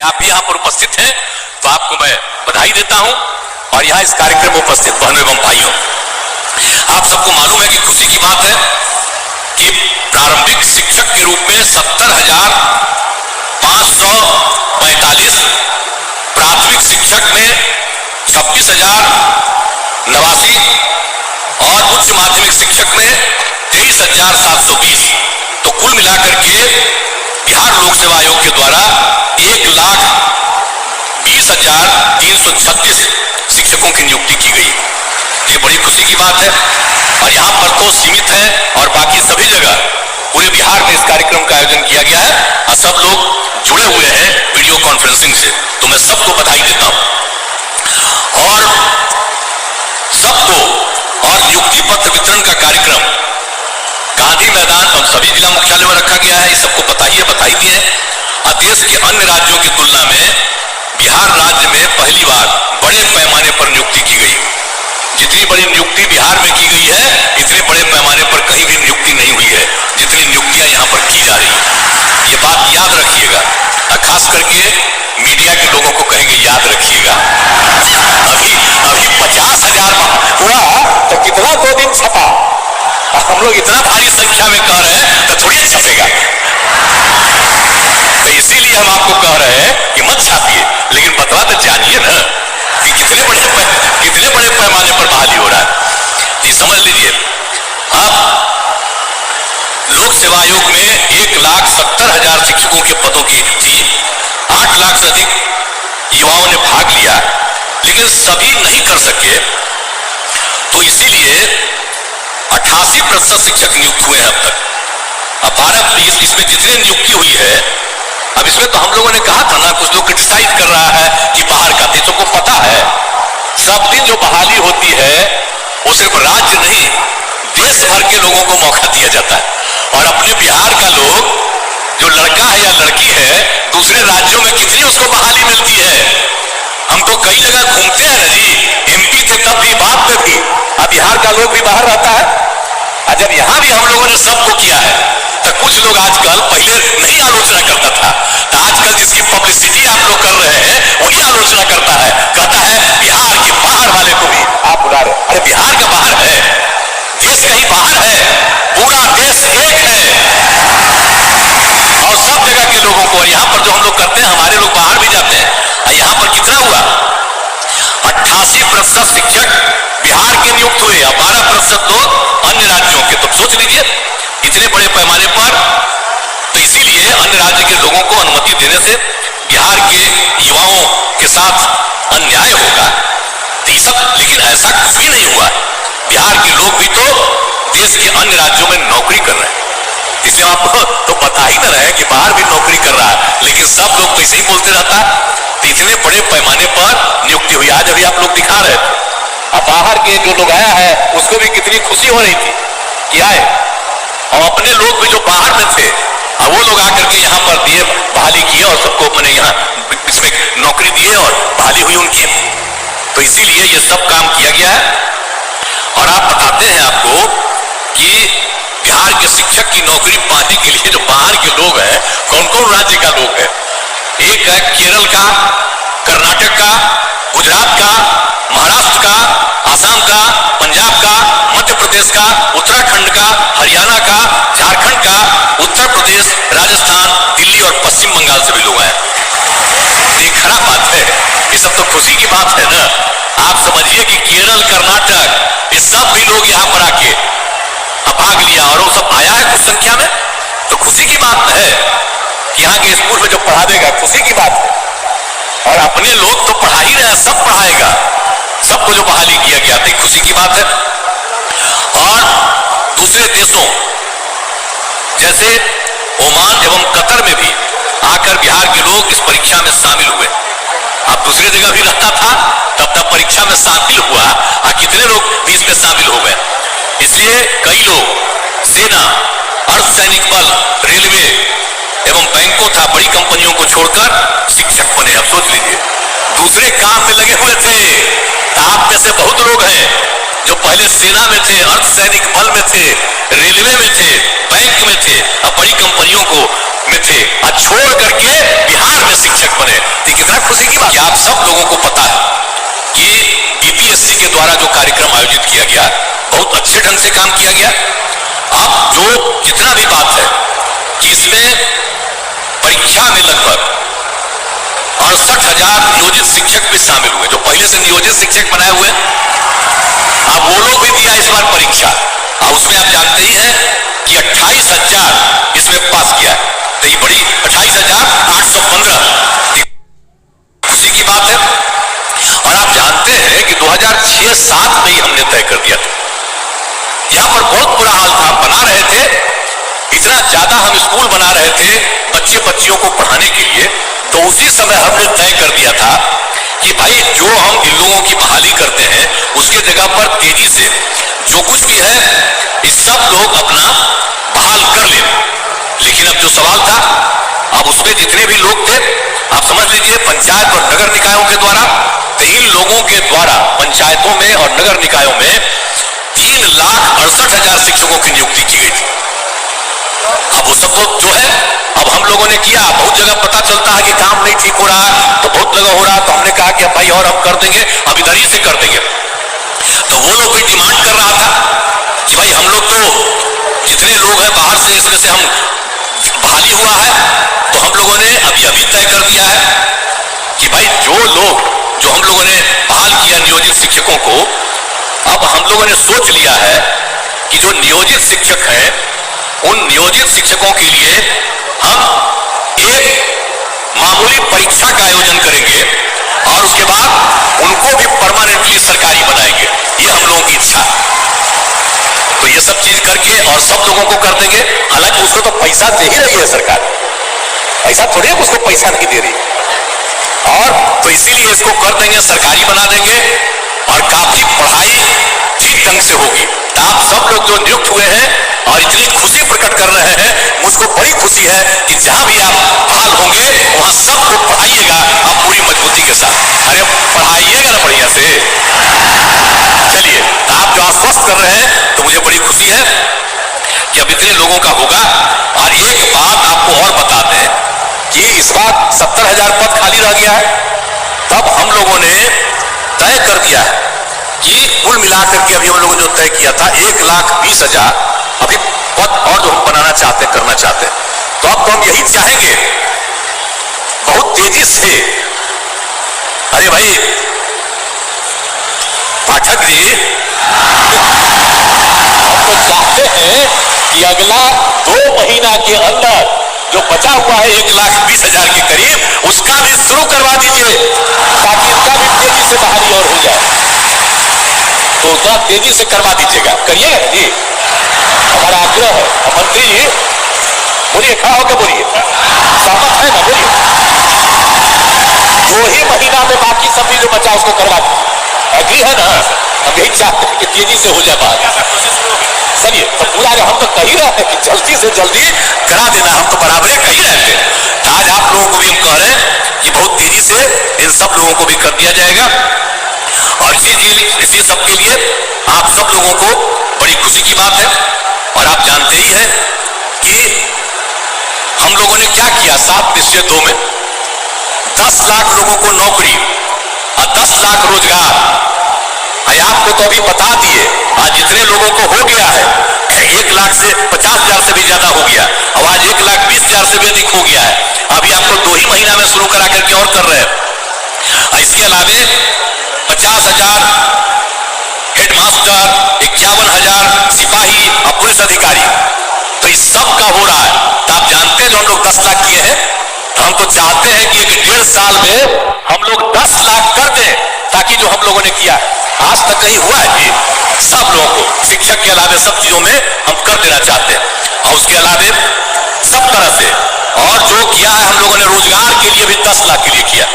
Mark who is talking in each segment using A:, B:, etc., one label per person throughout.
A: आप भी यहाँ पर उपस्थित हैं तो आपको मैं बधाई देता हूं। और यहाँ इस कार्यक्रम में उपस्थित बहनों एवं भाइयों, आप सबको मालूम है कि खुशी की बात है कि प्रारंभिक शिक्षक के रूप में 70,545, प्राथमिक शिक्षक में 26,089 और उच्च माध्यमिक शिक्षक में 23,720। तो कुल मिलाकर के बिहार लोक सेवा आयोग के द्वारा 1,20,336 शिक्षकों की नियुक्ति की गई। ये बड़ी खुशी की बात है। और यहाँ पर तो सीमित है और बाकी सभी जगह पूरे बिहार में इस कार्यक्रम का आयोजन किया गया है और सब लोग जुड़े हुए हैं वीडियो कॉन्फ्रेंसिंग से। तो मैं सबको बधाई देता हूं और सबको। और नियुक्ति पत्र वितरण का कार्यक्रम गांधी मैदान और सभी जिला मुख्यालय में रखा गया है। ये सबको पता ही है, बधाई दी है। और देश के अन्य राज्यों की तुलना में बिहार राज्य में पहली बार बड़े पैमाने पर नियुक्ति की गई। जितनी बड़ी नियुक्ति बिहार में की गई है, इतने बड़े पैमाने पर कहीं भी नियुक्ति नहीं हुई है जितनी नियुक्तियां यहाँ पर की जा रही है। ये बात याद रखिएगा और खास करके मीडिया के लोगों को कहेंगे याद रखिएगा। अभी 50,000 हुआ तो कितना 2 दिन छपा। हम लोग इतना भारी संख्या में कह रहे हैं तो थोड़ी छपेगा। तो इसीलिए हम आपको कह रहे हैं कि मत छापिए, लेकिन बतवा तो जानिए ना कि कितने बड़े पैमाने पर बहाली हो रहा है। ये समझ लीजिए। अब लोक सेवा आयोग में 1,70,000 शिक्षकों के पदों की थी। 8 लाख से अधिक युवाओं ने भाग लिया, लेकिन सभी नहीं कर सके। तो इसीलिए 88% शिक्षक नियुक्त हुए हैं अब तक। अब 12-20 इसमें जितनी नियुक्ति हुई है, अब इसमें तो हम लोगों ने कहा था ना, कुछ लोग क्रिटिसाइज कर रहा है कि बाहर का। सबको पता है सब दिन जो बहाली होती है वो सिर्फ राज्य नहीं, देश भर के लोगों को मौका दिया जाता है। और अपने बिहार का लोग जो लड़का है या लड़की है, दूसरे राज्यों में कितनी उसको बहाली मिलती है। हम तो कई जगह घूमते हैं ना जी, एमपी थे तब भी, बात में भी। अब बिहार का लोग भी बाहर रहता है। और जब यहां भी हम लोगों ने सबको किया है तो कुछ लोग आजकल, पहले नहीं आलोचना करता था, तो आजकल जिसकी पब्लिसिटी आप लोग कर रहे हैं वही आलोचना करता है, कहता है बिहार के बाहर वाले को भी आप बुला रहे। अरे बिहार का बाहर है, देश कहीं बाहर है, पूरा देश एक है। और सब जगह के लोगों को, और यहाँ पर जो हम लोग करते हैं, हमारे लोग बाहर भी जाते हैं। और यहाँ पर कितना हुआ? 88% शिक्षक बिहार के नियुक्त हुए और 12% लोग अन्य राज्यों के। तो सोच लीजिए इतने बड़े पैमाने पर। तो इसीलिए अन्य राज्य के लोगों को अनुमति देने से बिहार के युवाओं के साथ अन्याय होगा। लेकिन ऐसा कुछ भी नहीं हुआ। बिहार के लोग भी तो देश के अन्य राज्यों में नौकरी कर रहे हैं। इसलिए आपको तो पता ही ना रहे कि बाहर भी नौकरी कर रहा है, लेकिन सब लोग तो ऐसे ही बोलते रहता। तो इतने बड़े पैमाने पर नियुक्ति हुई। आज अभी आप लोग दिखा रहे थे, अब बाहर के जो लोग आया है उसको भी कितनी खुशी हो रही थी कि आए। और अपने लोग भी जो बाहर में थे, और वो लोग आकर के यहाँ पर दिए, बहाली किए और सबको मैंने यहाँ इसमें नौकरी दिए और बहाली हुई उनकी। तो इसीलिए ये सब काम किया गया है। और आप बताते हैं आपको कि बिहार के शिक्षक की नौकरी पाने के लिए जो बाहर के लोग हैं, कौन कौन राज्य का लोग है? एक है केरल का, कर्नाटक का, गुजरात का, महाराष्ट्र का, आसाम का, पंजाब का, मध्य प्रदेश का, उत्तराखंड का, हरियाणा का, झारखंड का, उत्तर प्रदेश, राजस्थान, दिल्ली और पश्चिम बंगाल से भी लोग आए। ये खराब बात है, ये सब तो खुशी की बात है ना। आप समझिए कि केरल, कर्नाटक, ये सब भी लोग यहाँ पर आके भाग लिया और वो सब आया है कुछ संख्या में। तो खुशी की बात है कि यहाँ के स्कूल में जो पढ़ा देगा, खुशी की बात है। और अपने लोग तो पढ़ा ही रहे, सब पढ़ाएगा, सबको जो बहाली किया गया था, खुशी की बात है। और दूसरे देशों जैसे ओमान एवं कतर में भी आकर बिहार के लोग इस परीक्षा में शामिल हुए। अब दूसरी जगह भी रहता था, तब परीक्षा में शामिल हुआ और कितने लोग भी इसमें शामिल हो गए। इसलिए कई लोग सेना, अर्धसैनिक बल, रेलवे एवं बैंकों था, बड़ी कंपनियों को छोड़कर शिक्षक बने। अब सोच लीजिए, दूसरे काम में लगे हुए थे। आप में से बहुत लोग हैं जो पहले सेना में थे, अर्धसैनिक बल में थे, रेलवे में थे, बैंक में थे और बड़ी कंपनियों को में थे, और छोड़ करके बिहार में शिक्षक बने। लोगों को पता है कि बीपीएससी के द्वारा जो कार्यक्रम आयोजित किया गया बहुत अच्छे ढंग से काम किया गया। अब जो जितना भी बात है कि इसमें परीक्षा में लगभग 68,000 नियोजित शिक्षक भी शामिल हुए, जो पहले से नियोजित शिक्षक बनाए हुए, अब वो लोग भी दिया इस बार परीक्षा। और उसमें आप जानते ही हैं कि 28,000 इसमें पास किया है, तो ये बड़ी 28,815 खुशी की बात है। और आप जानते हैं कि 2006-07 में ही हमने तय कर दिया था। यहां पर बहुत बुरा हाल था, हम बना रहे थे, इतना ज्यादा हम स्कूल बना रहे थे बच्चे बच्चियों को पढ़ाने के लिए, तो उसी समय हमने तय कर दिया था कि भाई जो हम इन लोगों की बहाली करते हैं उसके जगह पर तेजी से जो कुछ भी है इस सब लोग अपना बहाल कर ले। लेकिन अब जो सवाल था, अब उसमें जितने भी लोग थे, आप समझ लीजिए पंचायत और नगर निकायों के द्वारा, तो इन लोगों के द्वारा पंचायतों में और नगर निकायों में 3,68,000 शिक्षकों की नियुक्ति की गई थी। अब वो सब जो है अब हम लोगों ने किया, बहुत जगह पता चलता है कि काम नहीं ठीक हो रहा है, तो बहुत जगह हो रहा है, तो हमने कहा कि भाई और हम कर देंगे, अब इधर ही से कर देंगे। तो वो लोग भी डिमांड कर रहा था कि भाई हम लोग तो जितने लोग हैं बाहर से, इसमें से हम बहाली हुआ है, तो हम लोगों ने अभी तय कर दिया है कि भाई जो लोग जो हम लोगों ने बहाल किया नियोजित शिक्षकों को, अब हम लोगों ने सोच लिया है कि जो नियोजित शिक्षक हैं उन नियोजित शिक्षकों के लिए हम एक मामूली परीक्षा का आयोजन करेंगे और उसके बाद उनको भी परमानेंटली सरकारी बनाएंगे। ये हम लोगों की इच्छा है। तो ये सब चीज करके और सब लोगों को कर देंगे। हालांकि उसको तो पैसा दे ही रही है सरकार, ऐसा थोड़ी है उसको पैसा नहीं दे रही, और तो इसीलिए इसको कर देंगे, सरकारी बना देंगे और काफी पढ़ाई ठीक ढंग से होगी। तो आप सब लोग जो नियुक्त हुए हैं और इतनी खुशी प्रकट कर रहे हैं, मुझको बड़ी खुशी है कि जहां भी आप बहाल होंगे वहां सबको पढ़ाइएगा आप पूरी मजबूती के साथ। अरे पढ़ाइएगा ना बढ़िया से। चलिए, आप जो आश्वस्त कर रहे हैं तो मुझे बड़ी खुशी है कि अब इतने लोगों का होगा। और एक बात आपको और बता दें कि इस बार 70,000 पद खाली रह गया है, तब हम लोगों ने तय कर दिया है कि कुल मिलाकर के अभी हम लोगों ने जो तय किया था 1,20,000 अभी पद और जो हम बनाना चाहते हैं, करना चाहते हैं। तो अब तो हम यही चाहेंगे बहुत तेजी से। अरे भाई पाठक जी, हम तो चाहते हैं कि अगला 2 महीना के अंदर जो बचा हुआ है 1,20,000 के करीब, उसका भी शुरू करवा दीजिए ताकि इसका भी तेजी से बहाली और हो जाए। तो उतना तेजी से करवा दीजिएगा, करिएगा ना जी, हमारा आग्रह है। मंत्री जी बोलिए, खड़ा होकर बोलिए, सहमत है ना? बोलिए, 2 ही महीना में बाकी सब भी जो बचा उसको करवा दीजिए, एग्री है ना? हम यही चाहते हैं कि तेजी से हो जाए बात। चलिए, तो पूरा हम तो कह ही रहे हैं कि जल्दी से जल्दी करा देना, हम तो बराबर कह ही रहे थे। तो आज आप लोगों को भी हम कह रहे हैं कि बहुत तेजी से इन सब लोगों को भी कर दिया जाएगा। और इसी सब के लिए आप सब लोगों को बड़ी खुशी की बात है। और आप जानते ही हैं कि हम लोगों ने क्या किया 7/2 में 10 लाख लोगों को नौकरी और 10 लाख रोजगार। आपको तो अभी बता दिए, आज जितने लोगों को हो गया है 1,50,000 से भी ज्यादा हो गया, और आज 1,20,000 से भी अधिक हो गया है। अभी आपको 2 ही महीना में शुरू करा करके और कर रहे हैं। इसके अलावे 50,000 हेडमास्टर, 51,000 सिपाही और पुलिस अधिकारी, तो इस सब का हो रहा है। तो आप जानते हैं जो हम लोग 10 लाख किए हैं, तो हम तो चाहते हैं कि 1.5 साल में हम लोग 10 लाख कर दें, ताकि जो हम लोगों ने किया आज तक कहीं हुआ है जी, सब लोगों को शिक्षक के अलावे सब चीजों में हम कर देना चाहते हैं। और उसके अलावे सब तरह से और जो किया है हम लोगों ने रोजगार के लिए भी 10 लाख के लिए किया,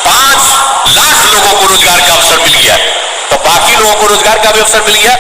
A: 5 लाख लोगों को रोजगार का अवसर मिल गया, तो बाकी लोगों को रोजगार का भी अवसर मिल गया।